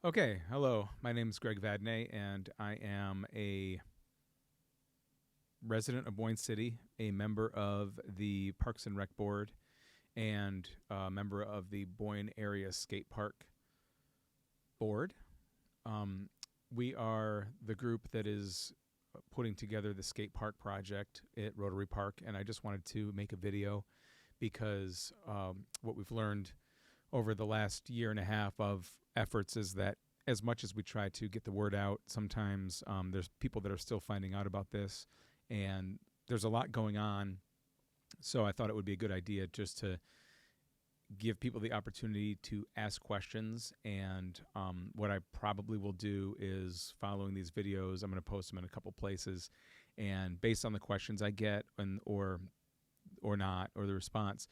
Okay, hello. My name is Greg Vadney, and I am a resident of Boyne City, a member of the Parks and Rec Board, and a member of the Boyne Area Skate Park Board. Um, we are the group that is putting together the skate park project at Rotary Park, and I just wanted to make a video because what we've learned over the last year and a half of efforts is that as much as we try to get the word out, sometimes there's people that are still finding out about this, and there's a lot going on. So I thought it would be a good idea just to give people the opportunity to ask questions. And what I probably will do is, following these videos, I'm going to post them in a couple places, and based on the questions I get or not, or the response,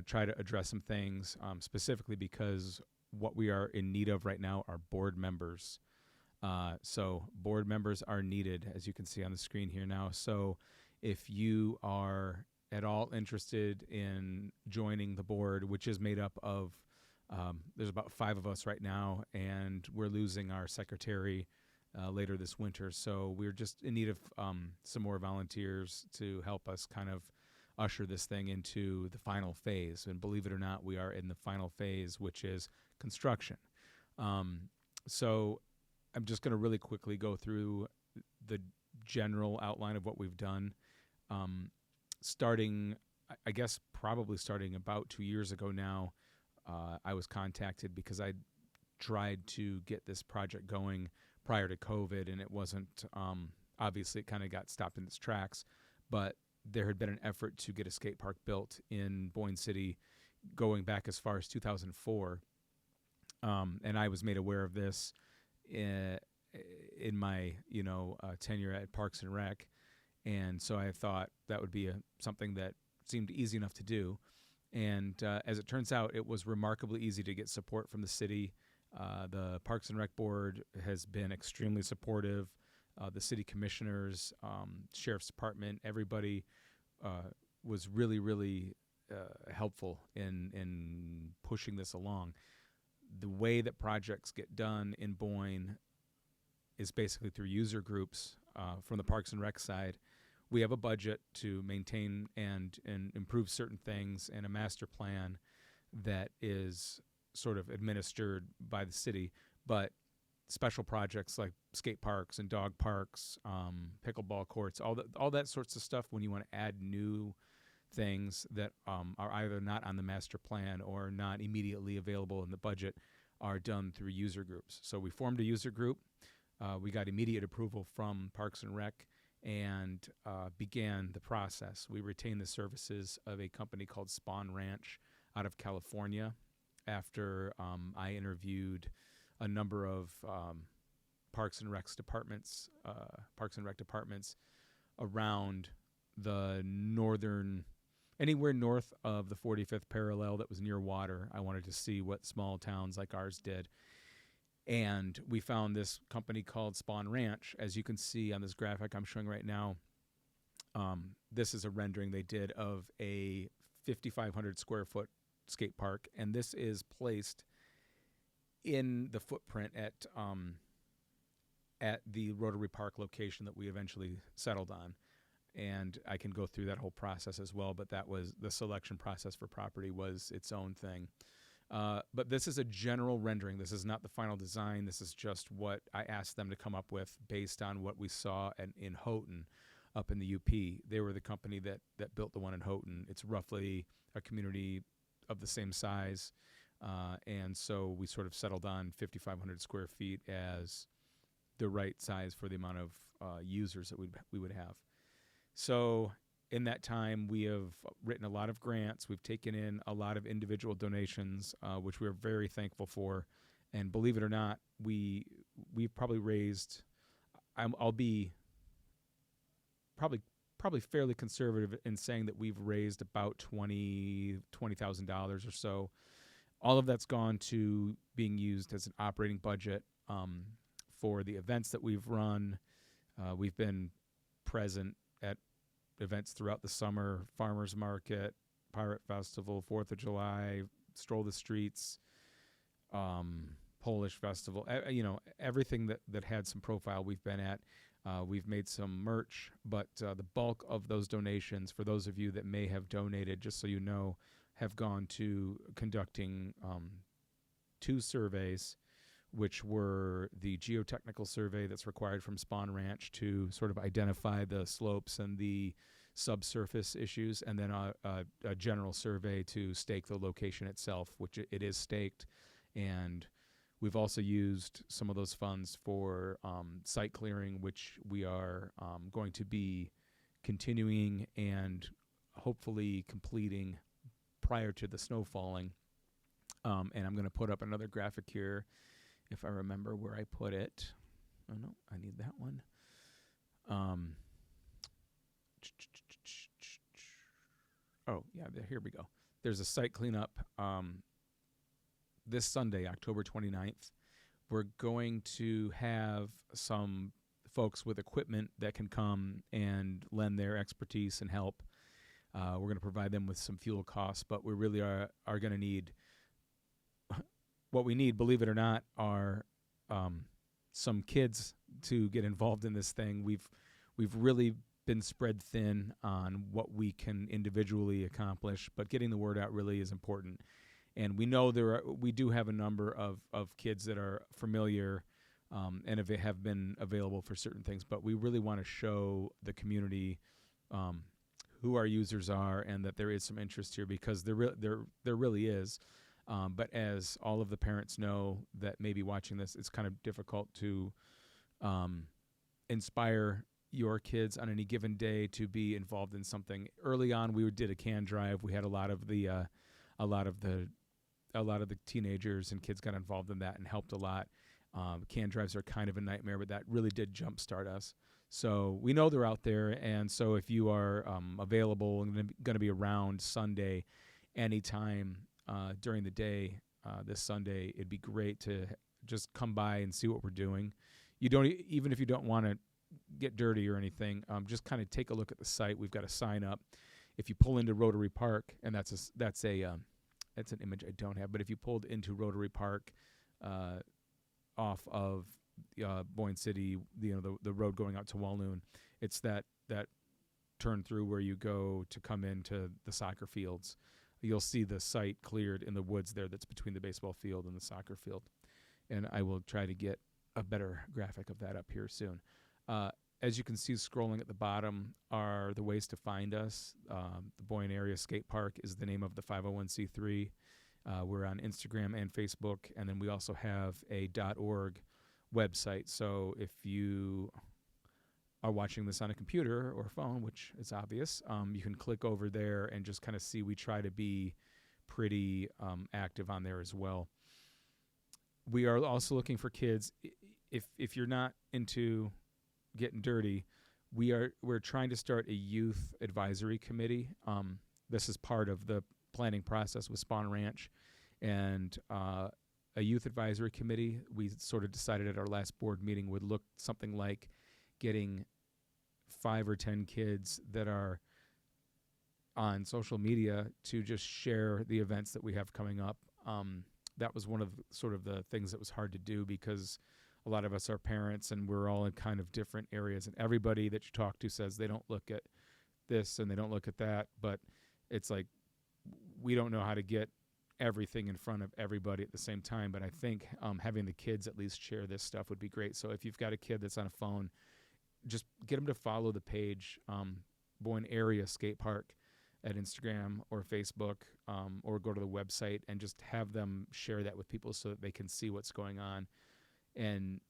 try to address some things specifically because what we are in need of right now are board members. So board members are needed, as you can see on the screen here now. So if you are at all interested in joining the board, which is made up of, there's about 5 of us right now, and we're losing our secretary later this winter. So we're just in need of some more volunteers to help us kind of usher this thing into the final phase. And believe it or not, we are in the final phase, which is construction. So I'm just going to really quickly go through the general outline of what we've done. Starting, I guess probably starting about 2 years ago now, I was contacted because I tried to get this project going prior to COVID, and it wasn't, obviously it kind of got stopped in its tracks, but there had been an effort to get a skate park built in Boyne City going back as far as 2004. And I was made aware of this in my, tenure at Parks and Rec. And so I thought that would be something that seemed easy enough to do. And as it turns out, it was remarkably easy to get support from the city. The Parks and Rec Board has been extremely supportive. The city commissioners, sheriff's department, everybody was really, really helpful in pushing this along. The way that projects get done in Boyne is basically through user groups from the Parks and Rec side. We have a budget to maintain and improve certain things, and a master plan that is sort of administered by the city. But special projects like skate parks and dog parks, pickleball courts, all that sorts of stuff, when you want to add new things that are either not on the master plan or not immediately available in the budget, are done through user groups. So we formed a user group. We got immediate approval from Parks and Rec and began the process. We retained the services of a company called Spawn Ranch out of California after I interviewed a number of Parks and Rec departments around the northern, anywhere north of the 45th parallel that was near water. I wanted to see what small towns like ours did. And we found this company called Spawn Ranch. As you can see on this graphic I'm showing right now, this is a rendering they did of a 5,500 square foot skate park. And this is placed in the footprint at the Rotary Park location that we eventually settled on. And I can go through that whole process as well, but that was the selection process for property was its own thing. But this is a general rendering. This is not the final design. This is just what I asked them to come up with based on what we saw in Houghton up in the UP. They were the company that built the one in Houghton. It's roughly a community of the same size. And so we sort of settled on 5,500 square feet as the right size for the amount of users that we would have. So in that time, we have written a lot of grants. We've taken in a lot of individual donations, which we're very thankful for. And believe it or not, we've probably raised, I'll be probably fairly conservative in saying that we've raised about $20,000 or so. All of that's gone to being used as an operating budget for the events that we've run. We've been present at events throughout the summer: Farmers Market, Pirate Festival, 4th of July, Stroll the Streets, Polish festival. Everything that had some profile we've been at. We've made some merch, but the bulk of those donations, for those of you that may have donated, just so you know, have gone to conducting 2 surveys, which were the geotechnical survey that's required from Spawn Ranch to sort of identify the slopes and the subsurface issues, and then a general survey to stake the location itself, which it is staked. And we've also used some of those funds for site clearing, which we are going to be continuing and hopefully completing prior to the snow falling. And I'm going to put up another graphic here if I remember where I put it. Oh, no, I need that one. Here we go. There's a site cleanup this Sunday, October 29th. We're going to have some folks with equipment that can come and lend their expertise and help. We're going to provide them with some fuel costs, but we really are going to need what we need, believe it or not, are some kids to get involved in this thing. We've really been spread thin on what we can individually accomplish, but getting the word out really is important. And we know we do have a number of kids that are familiar and have been available for certain things, but we really want to show the community who our users are and that there is some interest here, because there really is. But as all of the parents know that may be watching this, it's kind of difficult to inspire your kids on any given day to be involved in something. Early on, we did a can drive. We had a lot of the teenagers and kids got involved in that and helped a lot. Can drives are kind of a nightmare, but that really did jumpstart us. So we know they're out there, and so if you are available and going to be around Sunday anytime during the day this Sunday, it'd be great to just come by and see what we're doing. You don't even if you don't want to get dirty or anything, just kind of take a look at the site. We've got a sign up. If you pull into Rotary Park, and that's an image I don't have, but if you pulled into Rotary Park off of Boyne City, the road going out to Walnoon, it's that turn through where you go to come into the soccer fields. You'll see the site cleared in the woods there that's between the baseball field and the soccer field. And I will try to get a better graphic of that up here soon. As you can see, scrolling at the bottom are the ways to find us. The Boyne Area Skate Park is the name of the 501c3. We're on Instagram and Facebook, and then we also have a .org website. So if you are watching this on a computer or phone, which is obvious, you can click over there and just kind of see. We try to be pretty active on there as well. We are also looking for kids. If you're not into getting dirty, we're trying to start a youth advisory committee. This is part of the planning process with Spawn Ranch, and a youth advisory committee. We sort of decided at our last board meeting would look something like getting 5 or 10 kids that are on social media to just share the events that we have coming up. That was one of the things that was hard to do, because a lot of us are parents and we're all in kind of different areas, and everybody that you talk to says they don't look at this and they don't look at that, but it's like we don't know how to get everything in front of everybody at the same time. But I think having the kids at least share this stuff would be great. So if you've got a kid that's on a phone, just get them to follow the page, Boyne Area Skate Park, at Instagram or Facebook, or go to the website and just have them share that with people so that they can see what's going on. And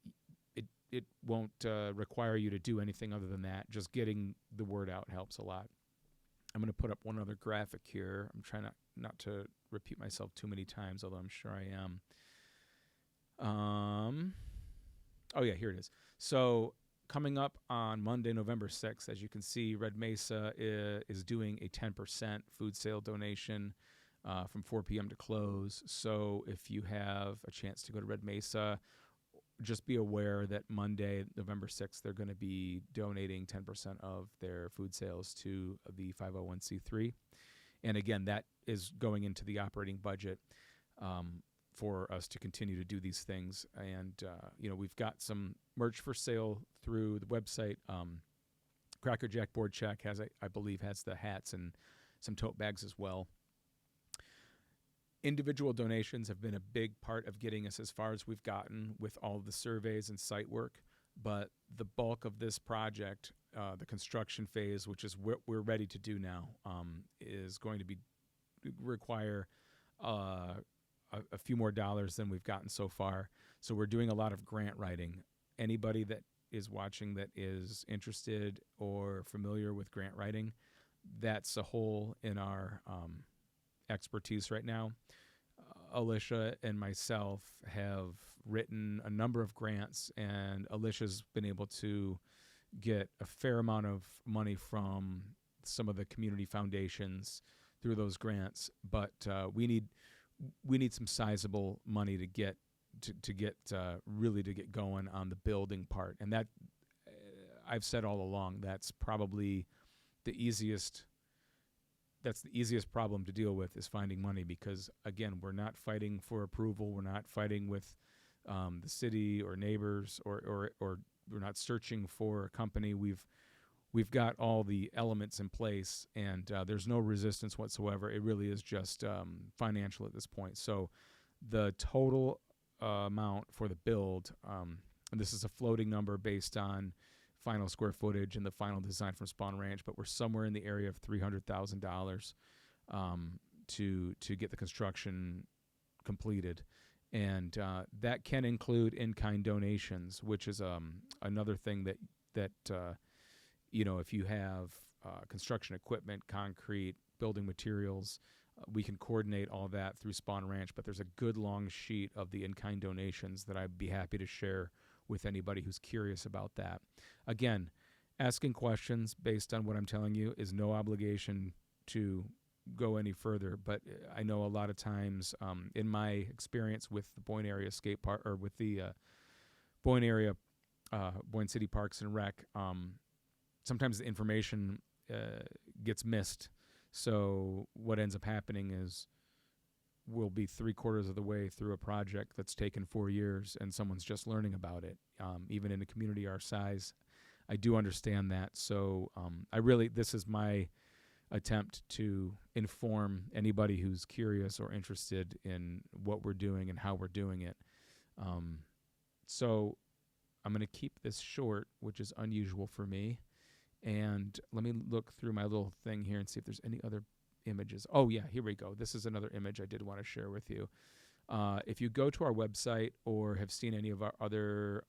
it won't require you to do anything other than that. Just getting the word out helps a lot. I'm going to put up one other graphic here. I'm trying not to repeat myself too many times, although I'm sure I am. Here it is. So coming up on Monday, November 6th, as you can see, Red Mesa is doing a 10% food sale donation from 4 p.m. to close. So if you have a chance to go to Red Mesa, just be aware that Monday, November 6th, they're going to be donating 10% of their food sales to the 501c3. And again, that is going into the operating budget. for us to continue to do these things. And we've got some merch for sale through the website. Cracker Jack Board Check I believe has the hats and some tote bags as well. Individual donations have been a big part of getting us as far as we've gotten with all of the surveys and site work. But the bulk of this project, the construction phase, which is what we're ready to do now, is going to require a few more dollars than we've gotten so far. So we're doing a lot of grant writing. Anybody that is watching that is interested or familiar with grant writing, that's a hole in our expertise right now. Alicia and myself have written a number of grants, and Alicia's been able to get a fair amount of money from some of the community foundations through those grants. But we need some sizable money to get really to get going on the building part. And that I've said all along, that's probably the easiest. That's the easiest problem to deal with, is finding money, because again, we're not fighting for approval. We're not fighting with the city or neighbors, or we're not searching for a company. We've got all the elements in place, and there's no resistance whatsoever. It really is just financial at this point. So the total amount for the build, and this is a floating number based on final square footage and the final design from Spawn Ranch, but we're somewhere in the area of $300,000 to get the construction completed. And that can include in-kind donations, which is another thing that if you have construction equipment, concrete, building materials, we can coordinate all that through Spawn Ranch. But there's a good long sheet of the in-kind donations that I'd be happy to share with anybody who's curious about that. Again, asking questions based on what I'm telling you is no obligation to go any further, but I know a lot of times in my experience with the Boyne area skate park, or with the Boyne area, Boyne City Parks and Rec, sometimes the information gets missed. So what ends up happening is we'll be 3/4 of the way through a project that's taken 4 years, and someone's just learning about it. Even in a community our size, I do understand that. So this is my attempt to inform anybody who's curious or interested in what we're doing and how we're doing it. So I'm going to keep this short, which is unusual for me. And let me look through my little thing here and see if there's any other images. Oh yeah, here we go. This is another image I did want to share with you. If you go to our website or have seen any of our other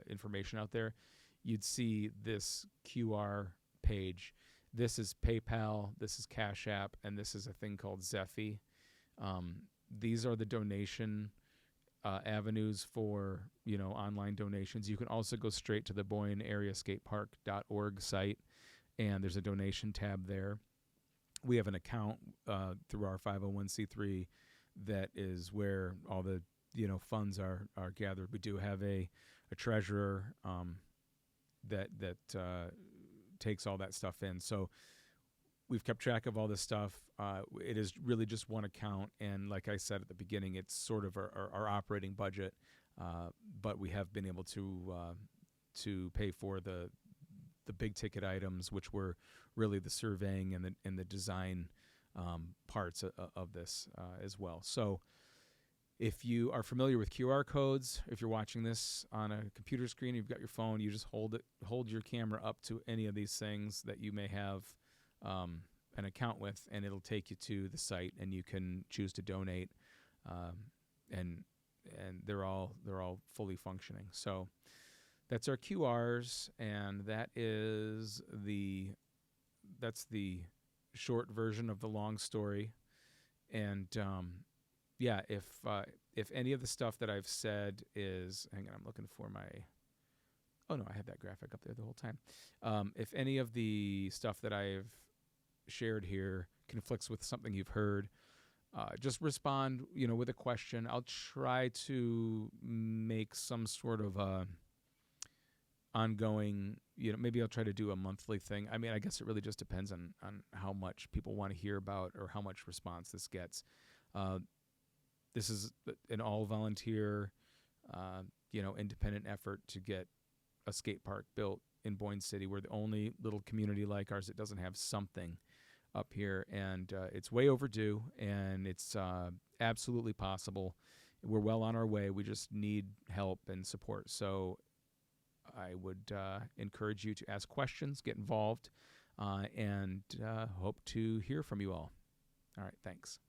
information out there, you'd see this QR page. This is PayPal, this is Cash App, and this is a thing called Zephy. These are the donation avenues for online donations. You can also go straight to the Boyne Area Skatepark.org site, and there's a donation tab there. We have an account through our 501c3 that is where all the funds are gathered. We do have a treasurer that takes all that stuff in. So we've kept track of all this stuff. It is really just one account, and like I said at the beginning, it's sort of our operating budget. But we have been able to pay for the big ticket items, which were really the surveying and the design parts of this as well. So if you are familiar with QR codes, if you're watching this on a computer screen, you've got your phone, you just hold your camera up to any of these things that you may have an account with, and it'll take you to the site, and you can choose to donate, and they're all fully functioning. So that's our QRs, and that's the short version of the long story. And if any of the stuff that I've said is, hang on, I'm looking for oh no, I had that graphic up there the whole time. If any of the stuff that I've shared here conflicts with something you've heard, just respond, with a question. I'll try to make some sort of ongoing, maybe I'll try to do a monthly thing. I mean, I guess it really just depends on how much people want to hear about or how much response this gets. This is an all volunteer, independent effort to get a skate park built in Boyne City. We're the only little community like ours that doesn't have something up here, and it's way overdue, and it's absolutely possible. We're well on our way. We just need help and support. So I would encourage you to ask questions, get involved, and hope to hear from you all. All right, thanks.